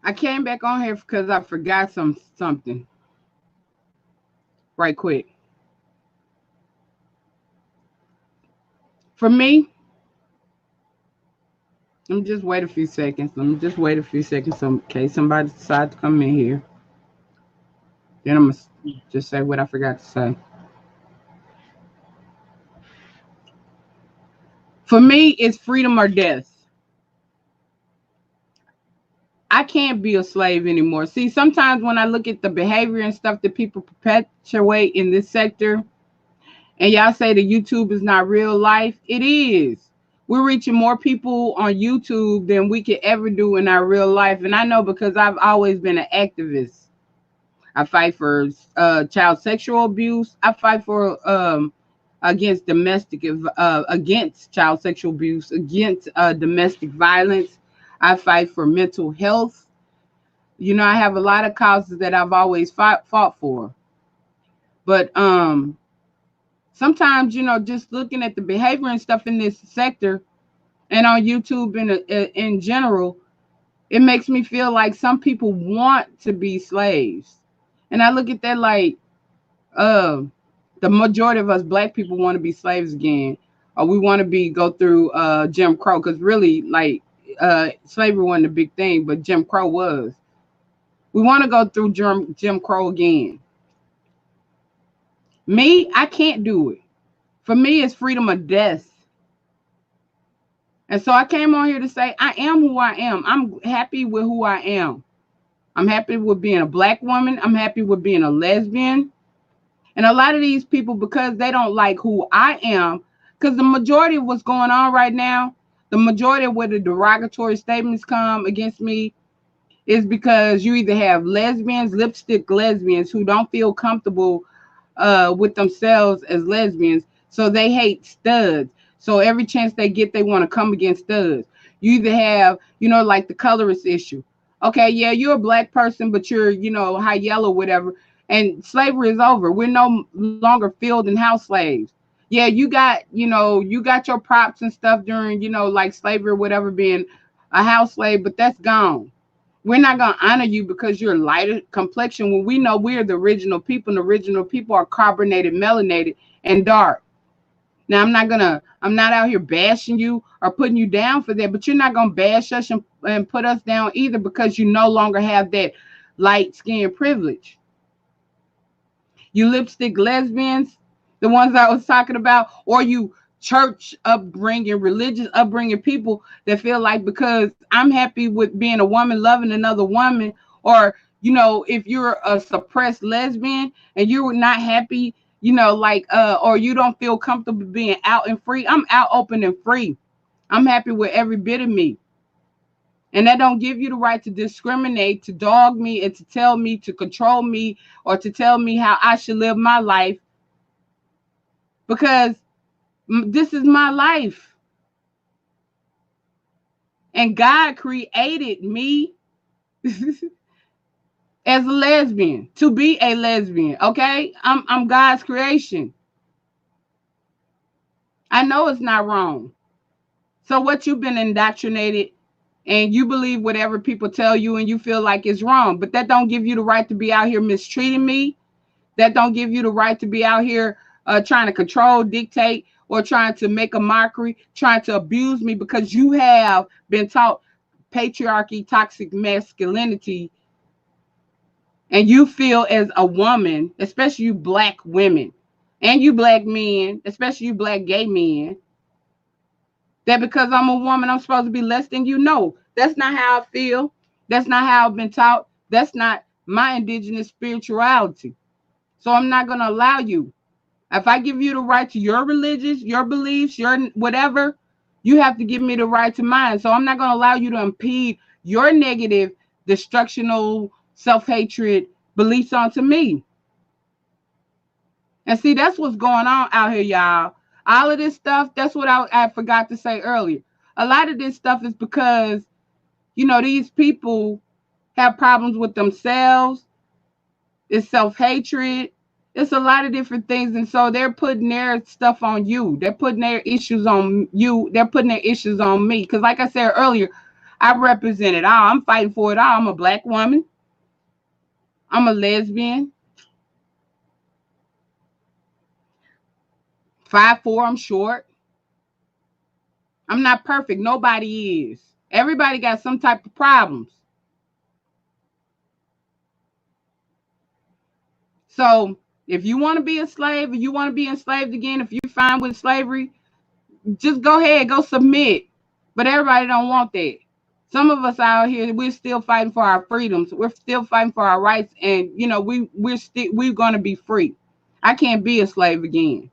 I came back on here because I forgot something right quick. For me, let me just wait a few seconds. Let me just wait a few seconds so in case somebody decides to come in here. Then I'm going to just say what I forgot to say. For me, it's freedom or death. I can't be a slave anymore. See, sometimes when I look at the behavior and stuff that people perpetuate in this sector, and y'all say that YouTube is not real life, it is. We're reaching more people on YouTube than we could ever do in our real life. And I know because I've always been an activist. I fight for child sexual abuse. I fight for against against child sexual abuse, against domestic violence. I fight for mental health. You know, I have a lot of causes that I've always fought for. But sometimes, you know, just looking at the behavior and stuff in this sector and on YouTube in general, it makes me feel like some people want to be slaves. And I look at that like the majority of us black people want to be slaves again, or we want to go through Jim Crow, because really, like, slavery wasn't a big thing, but Jim Crow was. We want to go through Jim Crow again. Me, I can't do it. For me, it's freedom or death. And so I came on here to say I am who I am. I'm happy with who I am. I'm happy with being a black woman. I'm happy with being a lesbian. And a lot of these people, because they don't like who I am, because the majority of what's going on right now, the majority of where the derogatory statements come against me is because you either have lesbians, lipstick lesbians, who don't feel comfortable with themselves as lesbians, so they hate studs. So every chance they get, they want to come against studs. You either have, you know, like the colorist issue. Okay, yeah, you're a black person, but you're, you know, high yellow, whatever. And slavery is over. We're no longer field and house slaves. Yeah, you got, you know, you got your props and stuff during, you know, like slavery or whatever, being a house slave, but that's gone. We're not going to honor you because you're lighter complexion when we know we're the original people, and the original people are carbonated, melanated, and dark. Now, I'm not out here bashing you or putting you down for that, but you're not going to bash us and put us down either, because you no longer have that light skin privilege. You lipstick lesbians, the ones I was talking about, or you church upbringing, religious upbringing people that feel like because I'm happy with being a woman loving another woman, or, you know, if you're a suppressed lesbian and you're not happy, you know, like, or you don't feel comfortable being out and free, I'm out, open, and free. I'm happy with every bit of me. And that don't give you the right to discriminate, to dog me, and to tell me, to control me, or to tell me how I should live my life. Because this is my life. And God created me as a lesbian, to be a lesbian, okay? I'm God's creation. I know it's not wrong. So what, you've been indoctrinated and you believe whatever people tell you and you feel like it's wrong, but that don't give you the right to be out here mistreating me. That don't give you the right to be out here trying to control, dictate, or trying to make a mockery, trying to abuse me, because you have been taught patriarchy, toxic masculinity, and you feel as a woman, especially you black women, and you black men, especially you black gay men, that because I'm a woman, I'm supposed to be less than you. No, that's not how I feel. That's not how I've been taught. That's not my indigenous spirituality. So I'm not going to allow you. If I give you the right to your religious, your beliefs, your whatever, you have to give me the right to mine. So I'm not going to allow you to impede your negative, destructional, self-hatred beliefs onto me. And see, that's what's going on out here, y'all. All of this stuff, that's what I forgot to say earlier. A lot of this stuff is because, you know, these people have problems with themselves. It's self-hatred. It's a lot of different things. And so they're putting their stuff on you. They're putting their issues on you. They're putting their issues on me. Because like I said earlier, I represent it all. I'm fighting for it all. I'm a black woman. I'm a lesbian. 5'4", I'm short. I'm not perfect. Nobody is. Everybody got some type of problems. So if you want to be a slave, if you want to be enslaved again, if you're fine with slavery, just go ahead, go submit. But everybody don't want that. Some of us out here, we're still fighting for our freedoms. We're still fighting for our rights, and you know, we're going to be free. I can't be a slave again.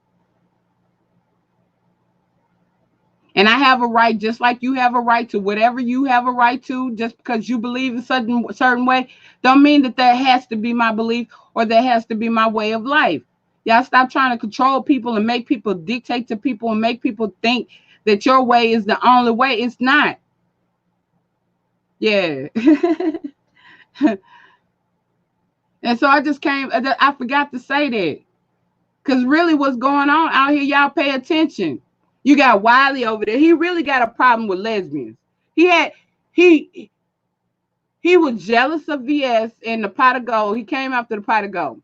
And I have a right, just like you have a right to whatever you have a right to. Just because you believe a certain way, don't mean that has to be my belief or that has to be my way of life. Y'all stop trying to control people and make people dictate to people and make people think that your way is the only way. It's not. Yeah. And so I just I forgot to say that. Because really what's going on out here, y'all pay attention. You got Wiley over there. He really got a problem with lesbians. He was jealous of VS and the pot of gold. He came after the pot of gold.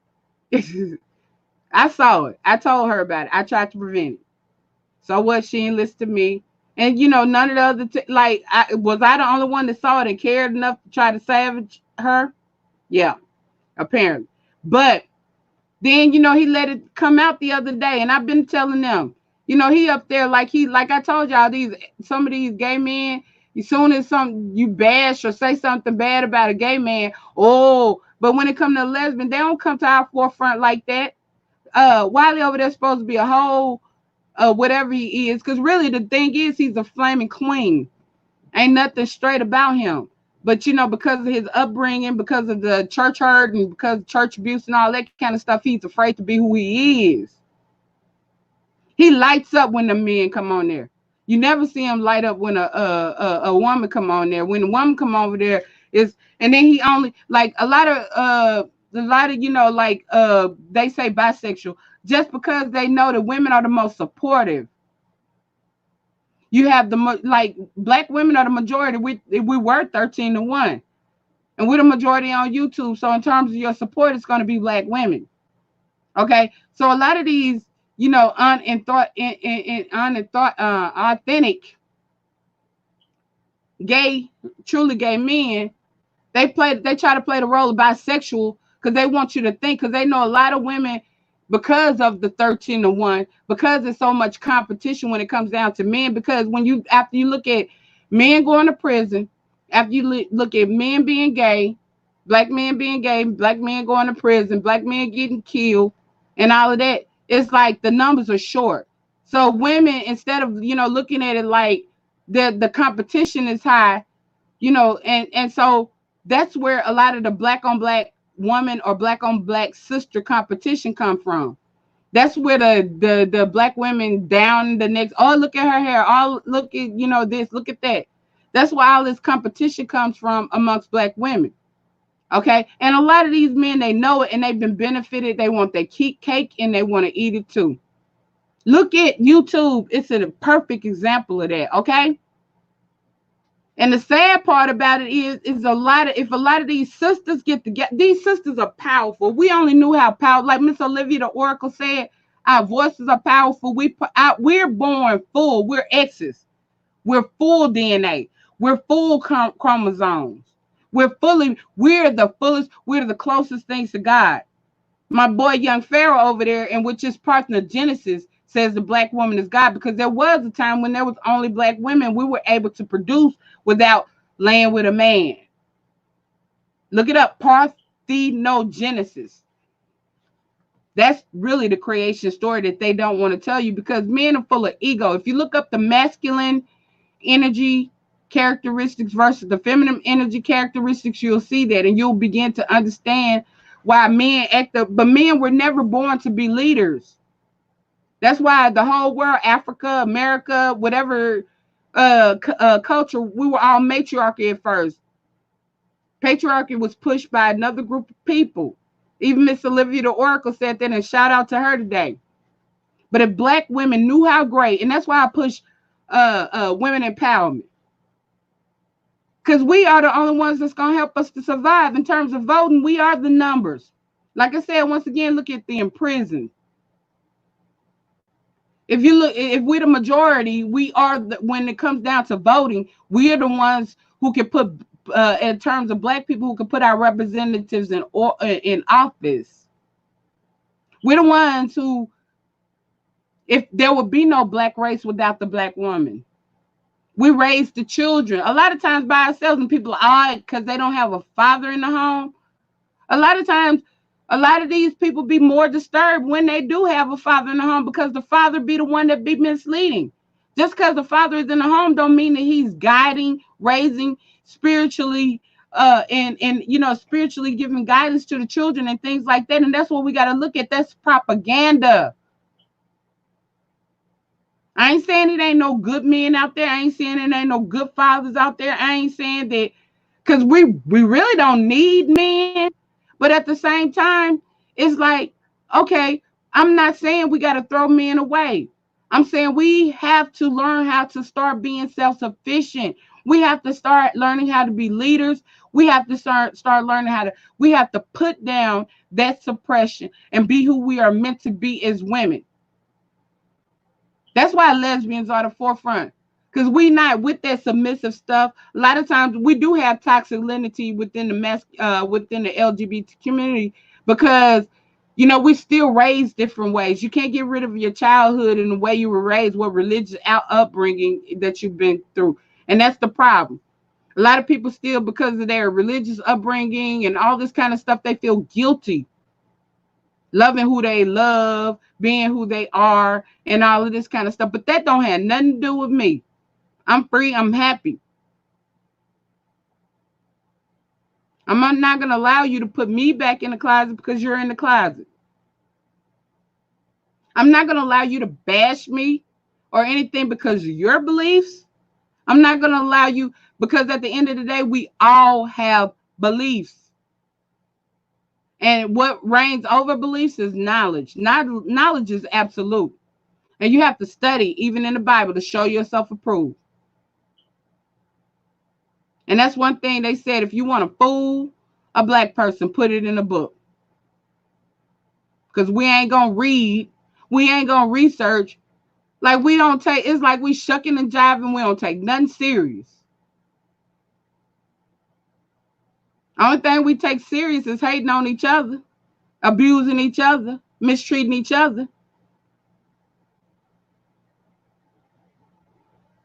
I saw it. I told her about it. I tried to prevent it. So what? She didn't listen to me. And you know, none of the other was I the only one that saw it and cared enough to try to savage her? Yeah, apparently. But then, you know, he let it come out the other day, and I've been telling them, you know, he up there like I told y'all, some of these gay men, as soon as you bash or say something bad about a gay man, but when it comes to a lesbian, they don't come to our forefront like that. Wiley over there supposed to be a whole whatever he is, because really the thing is he's a flaming queen. Ain't nothing straight about him. But, you know, because of his upbringing, because of the church hurt and because of church abuse and all that kind of stuff, he's afraid to be who he is. He lights up when the men come on there. You never see him light up when a woman come on there. When a woman come over there, and then he only, like, a lot of, you know, like, they say bisexual, just because they know that women are the most supportive. You have black women are the majority. We were 13-1, and we're the majority on YouTube. So in terms of your support, it's going to be black women. Okay, so a lot of these, you know, authentic gay, truly gay men, they try to play the role of bisexual because they want you to think, because they know a lot of women, because of the 13-1, because there's so much competition when it comes down to men, because after you look at men going to prison, after you look at men being gay, black men going to prison, black men getting killed, and all of that, it's like the numbers are short. So women, instead of, you know, looking at it like the competition is high, you know, and so that's where a lot of the black on black woman or black on black sister competition come from. That's where the black women down the next, oh, look at her hair, oh, look at, you know, this, look at that. That's why all this competition comes from amongst black women. Okay, and a lot of these men, they know it and they've been benefited. They want their cake and they want to eat it too. Look at YouTube. It's a perfect example of that. Okay. And the sad part about it is if a lot of these sisters get together, these sisters are powerful. We only knew how powerful, like Miss Olivia the Oracle said, our voices are powerful. We're born full. We're X's. We're full DNA. We're full chromosomes. We're the fullest. We're the closest things to God. My boy Young Pharaoh over there, and with his partner Genesis, says the black woman is God, because there was a time when there was only black women. We were able to produce without laying with a man. Look it up, parthenogenesis. That's really the creation story that they don't want to tell you, because men are full of ego. If you look up the masculine energy characteristics versus the feminine energy characteristics, you'll see that, and you'll begin to understand why men act up. But men were never born to be leaders. That's why the whole world, Africa, America, whatever culture, we were all matriarchy at first. Patriarchy was pushed by another group of people. Even Miss Olivia the Oracle said that, and shout out to her today. But if black women knew how great, and that's why I push women empowerment. Because we are the only ones that's going to help us to survive. In terms of voting, we are the numbers. Like I said, once again, look at the imprisoned. If you look, if we're the majority, we are when it comes down to voting, we are the ones who can put, in terms of black people, who can put our representatives in office. We're the ones who, if there would be no black race without the black woman. We raise the children a lot of times by ourselves, and people are because they don't have a father in the home. A lot of times, a lot of these people be more disturbed when they do have a father in the home, because the father be the one that be misleading. Just because the father is in the home don't mean that he's guiding, raising spiritually, and spiritually giving guidance to the children and things like that. And that's what we got to look at. That's propaganda. I ain't saying it ain't no good men out there. I ain't saying it ain't no good fathers out there. I ain't saying that, because we really don't need men. But at the same time, it's like, okay, I'm not saying we got to throw men away. I'm saying we have to learn how to start being self-sufficient. We have to start learning how to be leaders. We have to start learning we have to put down that suppression and be who we are meant to be as women. That's why lesbians are the forefront, because we not with that submissive stuff. A lot of times we do have toxicity within the LGBT community, because we still raised different ways. You can't get rid of your childhood and the way you were raised, what religious upbringing that you've been through, and that's the problem. A lot of people still, because of their religious upbringing and all this kind of stuff, they feel guilty loving who they love, being who they are, and all of this kind of stuff. But that don't have nothing to do with me. I'm free. I'm happy. I'm not going to allow you to put me back in the closet because you're in the closet. I'm not going to allow you to bash me or anything because of your beliefs. I'm not going to allow you, because at the end of the day, we all have beliefs. And what reigns over beliefs is knowledge. Knowledge is absolute. And you have to study, even in the Bible, to show yourself approved. And that's one thing they said: if you want to fool a black person, put it in a book. Because we ain't going to read. We ain't going to research. Like, we don't take, it's like we shucking and jiving. We don't take nothing serious. Only thing we take serious is hating on each other, abusing each other, mistreating each other,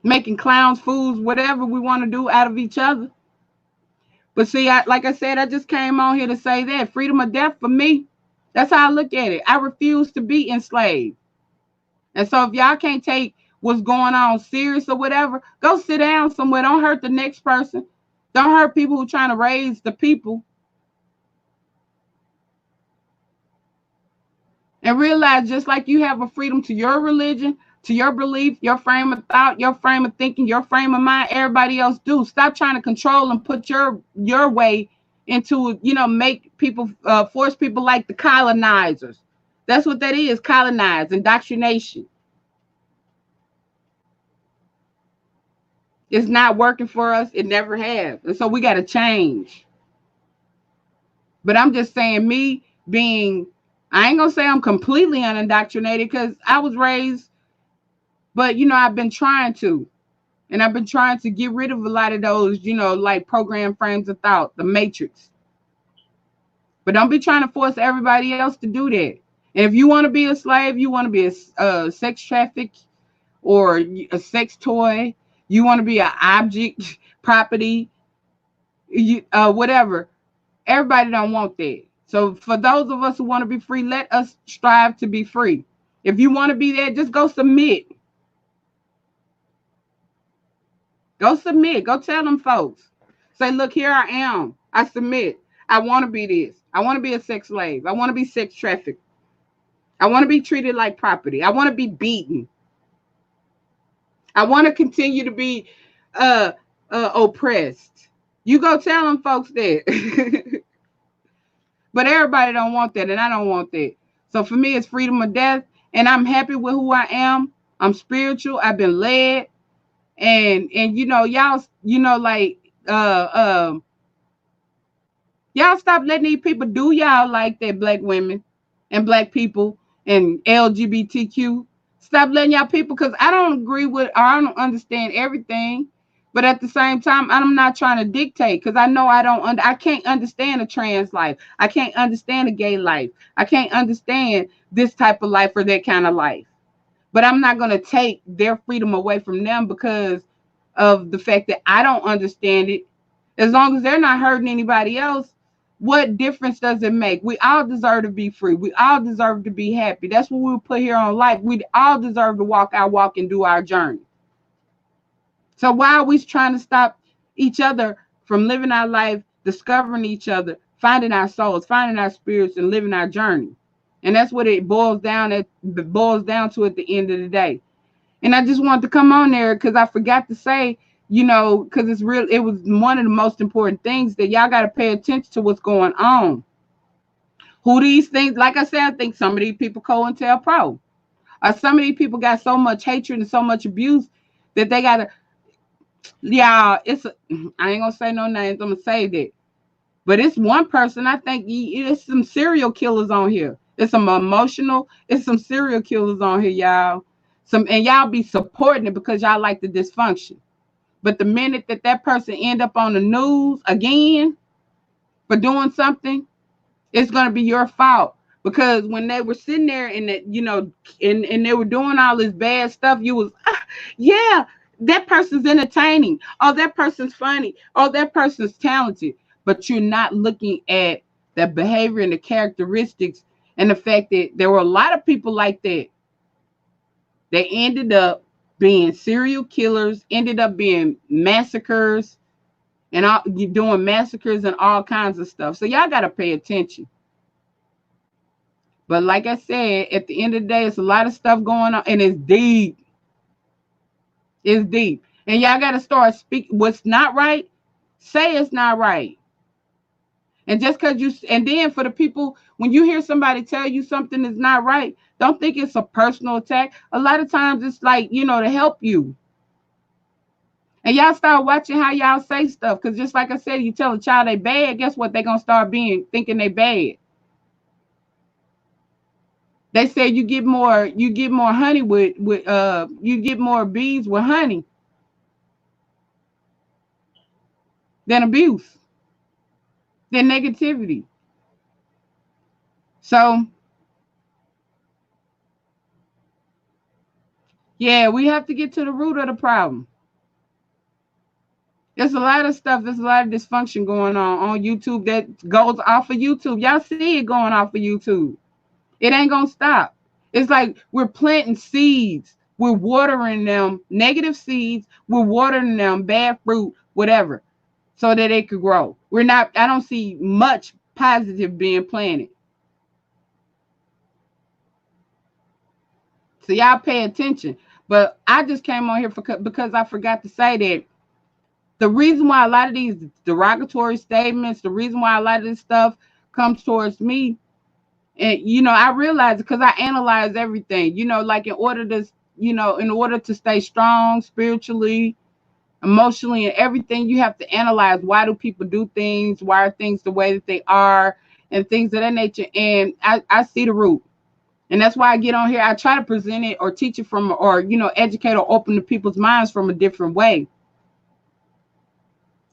making clowns, fools, whatever we want to do out of each other. But see, like I said, I just came on here to say that freedom or death for me. That's how I look at it. I refuse to be enslaved. And so if y'all can't take what's going on serious or whatever, go sit down somewhere. Don't hurt the next person. Don't hurt people who are trying to raise the people. And realize, just like you have a freedom to your religion, to your belief, your frame of thought, your frame of thinking, your frame of mind, everybody else do. Stop trying to control and put your way into, make people, force people like the colonizers. That's what that is, colonize, indoctrination. It's not working for us. It never has. And so we got to change. But I'm just saying, me being, I ain't going to say I'm completely unindoctrinated, because I was raised, but, I've been trying to. And I've been trying to get rid of a lot of those, like program frames of thought, the matrix. But don't be trying to force everybody else to do that. And if you want to be a slave, you want to be a sex traffic or a sex toy, you want to be an object, property, whatever. Everybody don't want that. So for those of us who want to be free, let us strive to be free. If you want to be there, just go submit. Go submit. Go tell them folks. Say, look, here I am. I submit. I want to be this. I want to be a sex slave. I want to be sex trafficked. I want to be treated like property. I want to be beaten. I want to continue to be oppressed. You go tell them folks that. But everybody don't want that, and I don't want that. So for me, it's freedom or death, and I'm happy with who I am. I'm spiritual. I've been led, and y'all, like y'all stop letting these people do y'all like that, black women and black people and LGBTQ. Stop letting y'all people, because I don't agree with, or I don't understand everything. But at the same time, I'm not trying to dictate, because I know I can't understand a trans life. I can't understand a gay life. I can't understand this type of life or that kind of life. But I'm not going to take their freedom away from them because of the fact that I don't understand it. As long as they're not hurting anybody else, what difference does it make? We all deserve to be free. We all deserve to be happy. That's what we were put here on life. We all deserve to walk our walk and do our journey. So why are we trying to stop each other from living our life, discovering each other, finding our souls, finding our spirits, and living our journey? And that's what it boils down to at the end of the day. And I just wanted to come on there because I forgot to say, because it was one of the most important things that y'all got to pay attention to what's going on. Who these things, like I said, I think some of these people COINTELPRO, or some of these people got so much hatred and so much abuse that they got to, I ain't gonna say no names, I'm gonna say that. But it's one person, I think it's some serial killers on here. It's some serial killers on here, y'all. And y'all be supporting it because y'all like the dysfunction. But the minute that person end up on the news again for doing something, it's gonna be your fault. Because when they were sitting there and and they were doing all this bad stuff, you was yeah, that person's entertaining. Oh, that person's funny. Oh, that person's talented. But you're not looking at the behavior and the characteristics and the fact that there were a lot of people like that. They ended up being serial killers, ended up being massacres, and doing massacres and all kinds of stuff. So y'all got to pay attention. But like I said, at the end of the day, it's a lot of stuff going on, and it's deep. It's deep. And y'all got to start speaking. What's not right, say it's not right. And just because and then for the people, when you hear somebody tell you something is not right, don't think it's a personal attack. A lot of times it's like, to help you. And y'all start watching how y'all say stuff. Because just like I said, you tell a child they bad, guess what? They're going to start thinking they bad. They say you get more honey you get more bees with honey than abuse, than negativity. So yeah, we have to get to the root of the problem. There's a lot of stuff, there's a lot of dysfunction going on YouTube that goes off of YouTube. Y'all see it going off of YouTube. It ain't gonna stop. It's like we're planting seeds. We're watering them, negative seeds. We're watering them, bad fruit, whatever, so that it could grow. I don't see much positive being planted. So y'all pay attention. But I just came on here because I forgot to say that the reason why a lot of these derogatory statements, the reason why a lot of this stuff comes towards me, and I realize it because I analyze everything. Like in order to stay strong spiritually, emotionally, and everything, you have to analyze why do people do things, why are things the way that they are, and things of that nature. And I see the root. And that's why I get on here. I try to present it or teach it or educate or open the people's minds from a different way.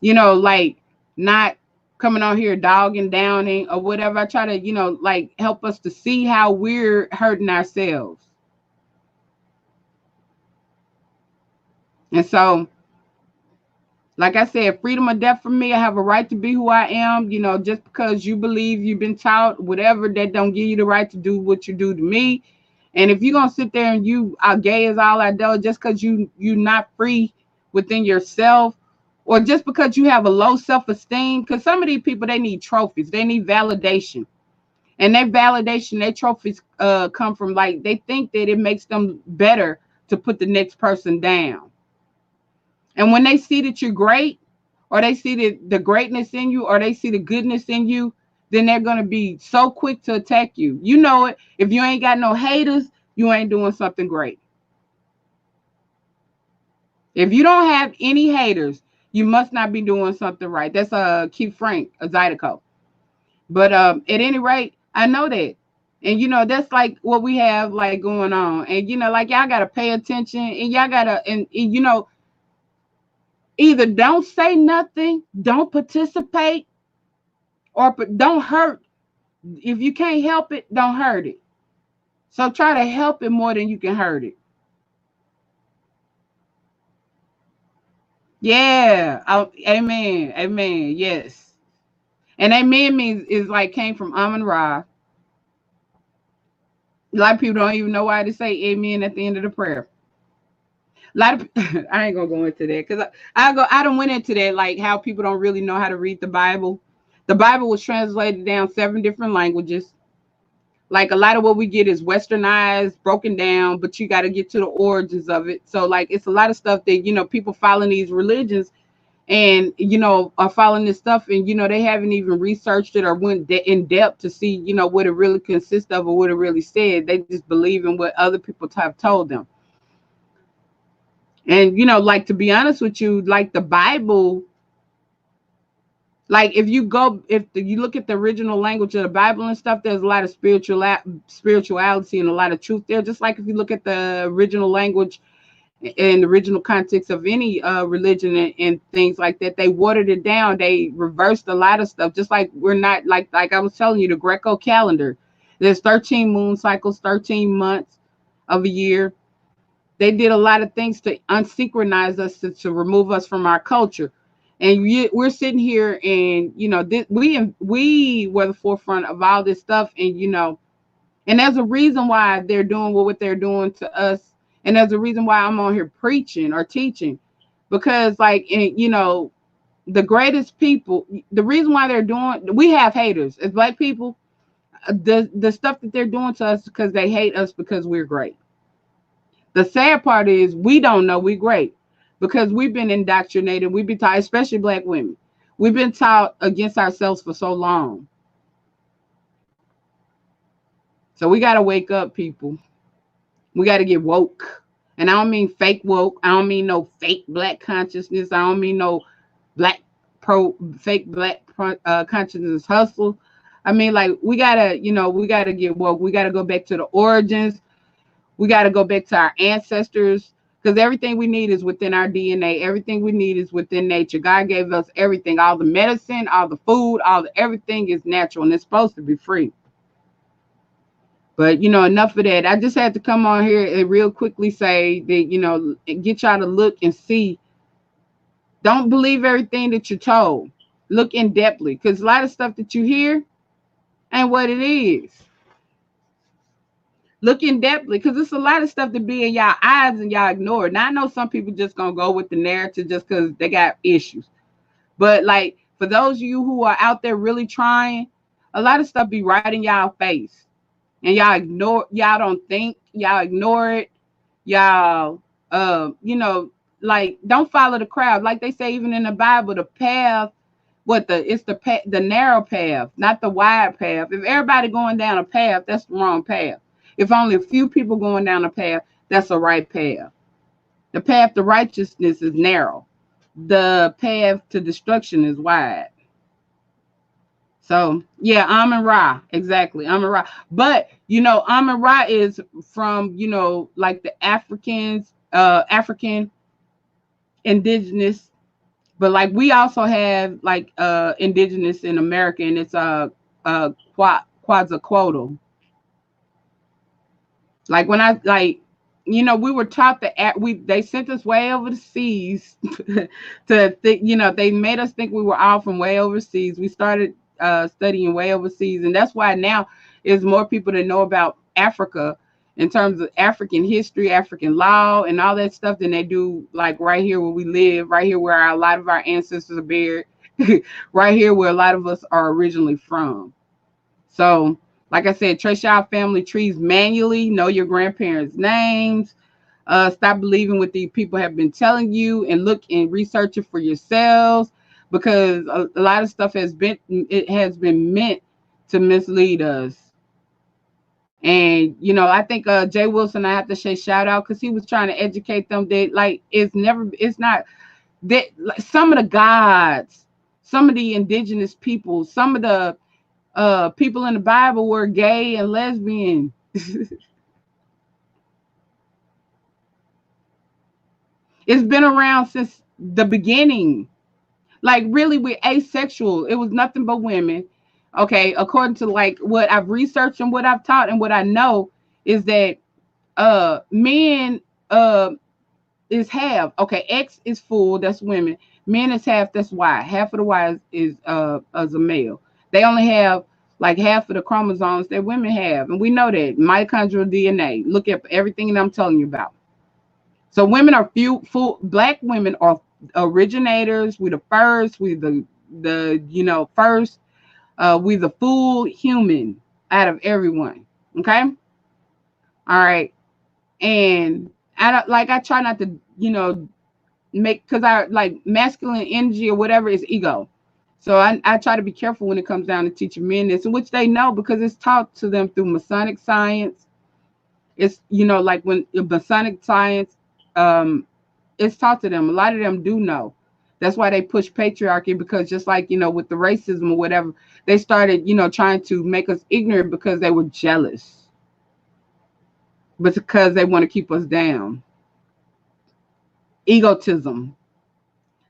Like not coming on here dogging, downing, or whatever. I try to, like help us to see how we're hurting ourselves. And so, like I said, freedom or death for me. I have a right to be who I am. Just because you believe you've been taught whatever, that don't give you the right to do what you do to me. And if you're gonna sit there and you are gay as all I do, just because you're not free within yourself, or just because you have a low self-esteem, because some of these people, they need trophies, they need validation, and their trophies come from, like, they think that it makes them better to put the next person down. And when they see that you're great, or they see the greatness in you, or they see the goodness in you, then they're going to be so quick to attack you. You know it. If you ain't got no haters, you ain't doing something great. If you don't have any haters, You must not be doing something right. That's Keith Frank, a Zydeco. But at any rate, I know that. And that's like what we have like going on. And like y'all gotta pay attention, and y'all gotta and either don't say nothing, don't participate, or don't hurt. If you can't help it, don't hurt it. So try to help it more than you can hurt it. Yeah. Oh, amen. Amen. Yes. And amen means is like came from Amun Ra. A lot of people don't even know why to say amen at the end of the prayer. A lot of I ain't gonna go into that because I don't went into that like how people don't really know how to read the Bible. The Bible was translated down 7 different languages. Like a lot of what we get is westernized, broken down, but you got to get to the origins of it. So like it's a lot of stuff that people following these religions and are following this stuff, and they haven't even researched it or went in depth to see what it really consists of or what it really said. They just believe in what other people have told them. And like, to be honest with you, like the Bible, like if you look at the original language of the Bible and stuff, there's a lot of spirituality and a lot of truth there. Just like if you look at the original language and the original context of any religion and things like that, they watered it down. They reversed a lot of stuff. Just like we're not like I was telling you, the Greco calendar. There's 13 moon cycles, 13 months of a year. They did a lot of things to unsynchronize us, to remove us from our culture. And we're sitting here, and we were the forefront of all this stuff, and there's a reason why they're doing what they're doing to us, and there's a reason why I'm on here preaching or teaching, because like the greatest people, the reason why we have haters as Black people, the stuff that they're doing to us because they hate us because we're great. The sad part is we don't know we're great because we've been indoctrinated. We've been taught, especially Black women, we've been taught against ourselves for so long. So we got to wake up, people. We got to get woke. And I don't mean fake woke. I don't mean no fake Black consciousness. I don't mean no fake Black consciousness hustle. I mean, like, we gotta get woke. We gotta go back to the origins. We gotta go back to our ancestors, because everything we need is within our DNA. Everything we need is within nature. God gave us everything. All the medicine, all the food, everything is natural, and it's supposed to be free. But enough of that. I just had to come on here and real quickly say that get y'all to look and see. Don't believe everything that you're told. Look in depthly, because a lot of stuff that you hear ain't what it is. Look in depthly, because it's a lot of stuff to be in y'all eyes and y'all ignore it. Now I know some people just gonna go with the narrative just because they got issues. But like, for those of you who are out there really trying, a lot of stuff be right in y'all face. And y'all don't think, y'all ignore it. Y'all like, don't follow the crowd. Like they say even in the Bible, the path, it's the narrow path, not the wide path. If everybody going down a path, that's the wrong path. If only a few people going down a path, that's the right path. The path to righteousness is narrow. The path to destruction is wide. So yeah, Amun Ra, exactly, Amun Ra. But Amun Ra is from like the African indigenous, but like we also have like indigenous in America, and it's Quetzalcoatl. Like when we were taught that they sent us way over the seas to think, they made us think we were all from way overseas. We started studying way overseas, and that's why now there's more people that know about Africa in terms of African history, African law, and all that stuff than they do like right here where we live, right here where a lot of our ancestors are buried, right here where a lot of us are originally from. So like I said, trace y'all family trees manually. Know your grandparents' names. Stop believing what these people have been telling you, and look and research it for yourselves, because a lot of stuff has been meant to mislead us. And I think Jay Wilson, I have to say shout out, because he was trying to educate them that like it's not that some of the gods, some of the indigenous people, some of the people in the Bible were gay and lesbian. It's been around since the beginning. Like really, we're asexual. It was nothing but women. Okay, according to like what I've researched and what I've taught and what I know is that men is half. Okay, X is full, that's women. Men is half, that's Y. Half of the Y is as a male. They only have like half of the chromosomes that women have. And we know that mitochondrial DNA. Look at everything that I'm telling you about. So women are full black women are originators. We the first, we the first, we the full human out of everyone. Okay. All right. And I try not to, make, because I like masculine energy or whatever is ego. So I try to be careful when it comes down to teaching men this, which they know because it's taught to them through Masonic science. It's, like when Masonic science, it's taught to them. A lot of them do know. That's why they push patriarchy, because just like, with the racism or whatever, they started, trying to make us ignorant because they were jealous. But because they want to keep us down. Egotism.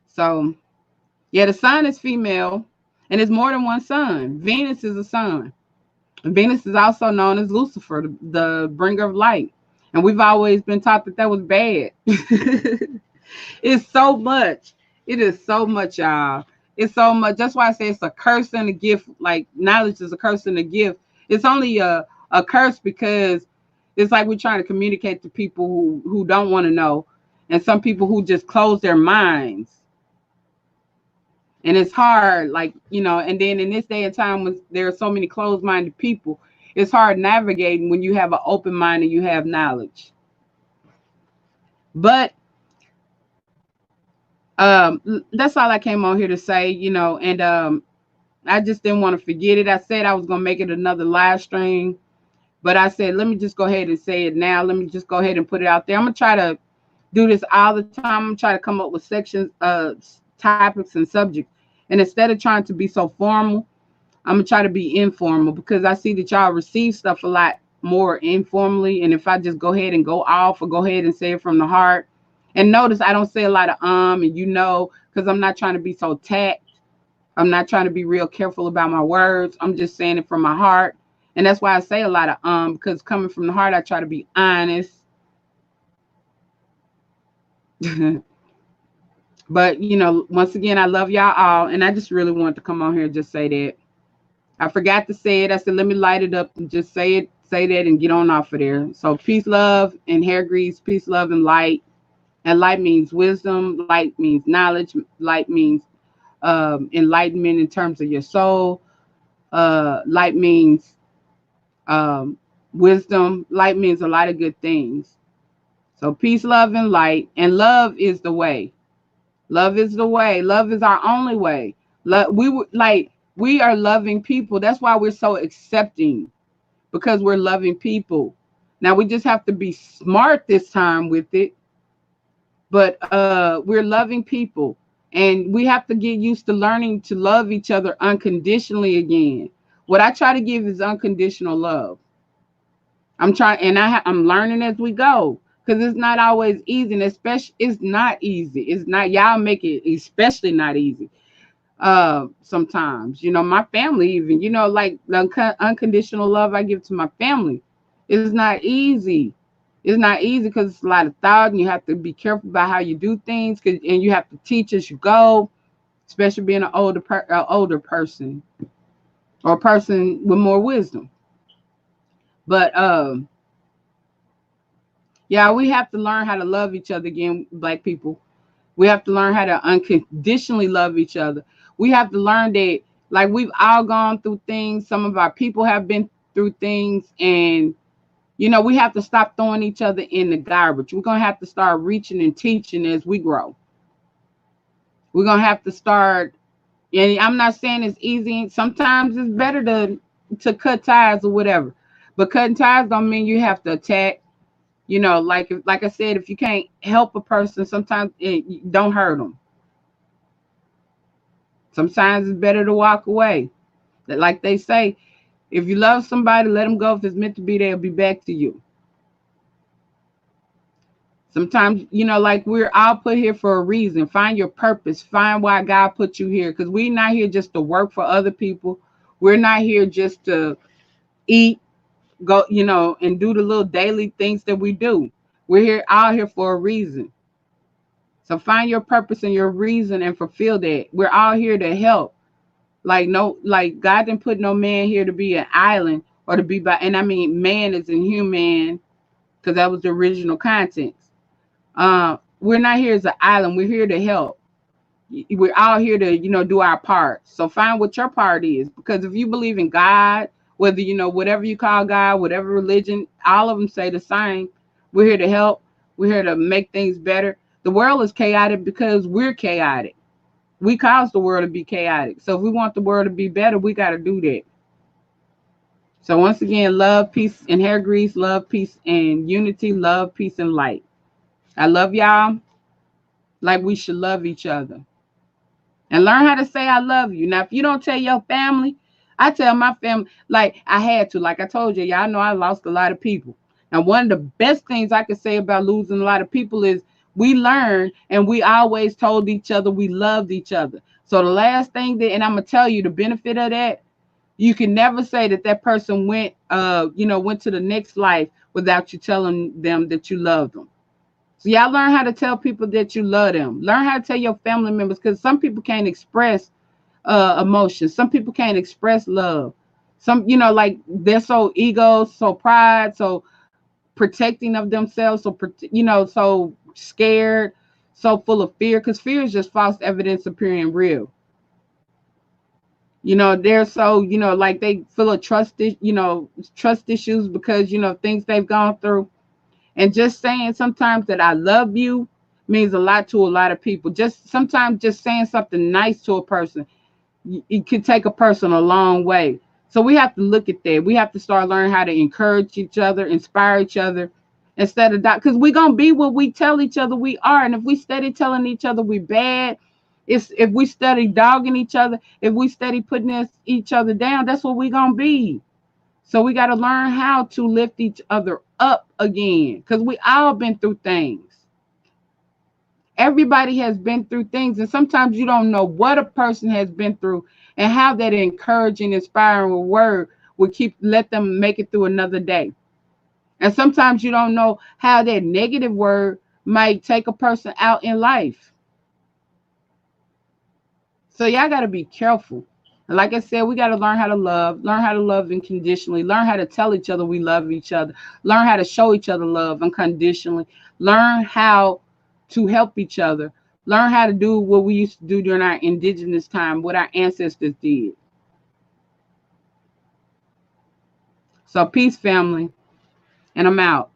So, yeah, the sun is female, and it's more than one sun. Venus is a sun. And Venus is also known as Lucifer, the bringer of light. And we've always been taught that was bad. It's so much. It is so much, y'all. It's so much. That's why I say it's a curse and a gift. Like knowledge is a curse and a gift. It's only a curse because it's like we're trying to communicate to people who don't want to know, and some people who just close their minds. And it's hard, like, and then in this day and time when there are so many closed-minded people, it's hard navigating when you have an open mind and you have knowledge. But that's all I came on here to say, and I just didn't want to forget it. I said I was going to make it another live stream, but I said, let me just go ahead and say it now. Let me just go ahead and put it out there. I'm going to try to do this all the time. I'm going to try to come up with sections, topics and subjects. And instead of trying to be so formal, I'm going to try to be informal, because I see that y'all receive stuff a lot more informally. And if I just go ahead and go off or go ahead and say it from the heart, and notice I don't say a lot of and because I'm not trying to be so tact. I'm not trying to be real careful about my words. I'm just saying it from my heart. And that's why I say a lot of because coming from the heart, I try to be honest. But, once again, I love y'all all. And I just really wanted to come on here and just say that. I forgot to say it. I said, let me light it up and just say it, say that, and get on off of there. So peace, love, and hair grease, peace, love, and light. And light means wisdom. Light means knowledge. Light means enlightenment in terms of your soul. Light means wisdom. Light means a lot of good things. So peace, love, and light. And love is the way. Love is the way. Love is our only way. We are loving people. That's why we're so accepting, because we're loving people. Now we just have to be smart this time with it. But we're loving people, and we have to get used to learning to love each other unconditionally again. What I try to give is unconditional love. I'm learning as we go. Because it's not always easy, and especially it's not easy. It's not, y'all make it especially not easy. Sometimes, my family even, like the unconditional love I give to my family, it's not easy. It's not easy because it's a lot of thought, and you have to be careful about how you do things, and you have to teach as you go, especially being an older person or a person with more wisdom. But yeah, we have to learn how to love each other again, Black people. We have to learn how to unconditionally love each other. We have to learn that, like, we've all gone through things. Some of our people have been through things, and, we have to stop throwing each other in the garbage. We're going to have to start reaching and teaching as we grow. We're going to have to start, and I'm not saying it's easy. Sometimes it's better to cut ties or whatever. But cutting ties don't mean you have to attack. Like I said, if you can't help a person, sometimes don't hurt them. Sometimes it's better to walk away. Like they say, if you love somebody, let them go. If it's meant to be, they'll be back to you. Sometimes, like we're all put here for a reason. Find your purpose. Find why God put you here. Because we're not here just to work for other people. We're not here just to eat, go, and do the little daily things that we do. We're here out here for a reason. So find your purpose and your reason and fulfill that. We're all here to help. Like God didn't put no man here to be an island or to be by, and I mean man is inhuman because that was the original content. We're not here as an island. We're here to help. We're all here to, do our part. So find what your part is. Because if you believe in God, whether, whatever you call God, whatever religion, all of them say the same. We're here to help. We're here to make things better. The world is chaotic because we're chaotic. We cause the world to be chaotic. So if we want the world to be better, we got to do that. So once again, love, peace, and hair grease, love, peace, and unity, love, peace, and light. I love y'all like we should love each other. And learn how to say I love you. Now, if you don't tell your family, I tell my family, like I had to. Like I told you, y'all know I lost a lot of people. Now, one of the best things I could say about losing a lot of people is we learned and we always told each other we loved each other. So the last thing that, and I'm going to tell you the benefit of that, you can never say that that person went to the next life without you telling them that you love them. So y'all learn how to tell people that you love them. Learn how to tell your family members, because some people can't express emotions. Some people can't express love. Some, like they're so ego, so pride, so protecting of themselves, so scared, so full of fear, because fear is just false evidence appearing real. They're so, like they feel a trust issues because, things they've gone through. And just saying sometimes that I love you means a lot to a lot of people. Just sometimes just saying something nice to a person, it can take a person a long way. So we have to look at that. We have to start learning how to encourage each other, inspire each other, instead of that. Because we're going to be what we tell each other we are. And if we steady telling each other we bad, if we steady dogging each other, if we steady putting each other down, that's what we're going to be. So we got to learn how to lift each other up again, because we all been through things. Everybody has been through things, and sometimes you don't know what a person has been through and how that encouraging, inspiring word will let them make it through another day. And sometimes you don't know how that negative word might take a person out in life. So y'all got to be careful. And like I said, we got to learn how to love unconditionally, learn how to tell each other we love each other, learn how to show each other love unconditionally, learn how to help each other, learn how to do what we used to do during our indigenous time, what our ancestors did. So peace, family, and I'm out.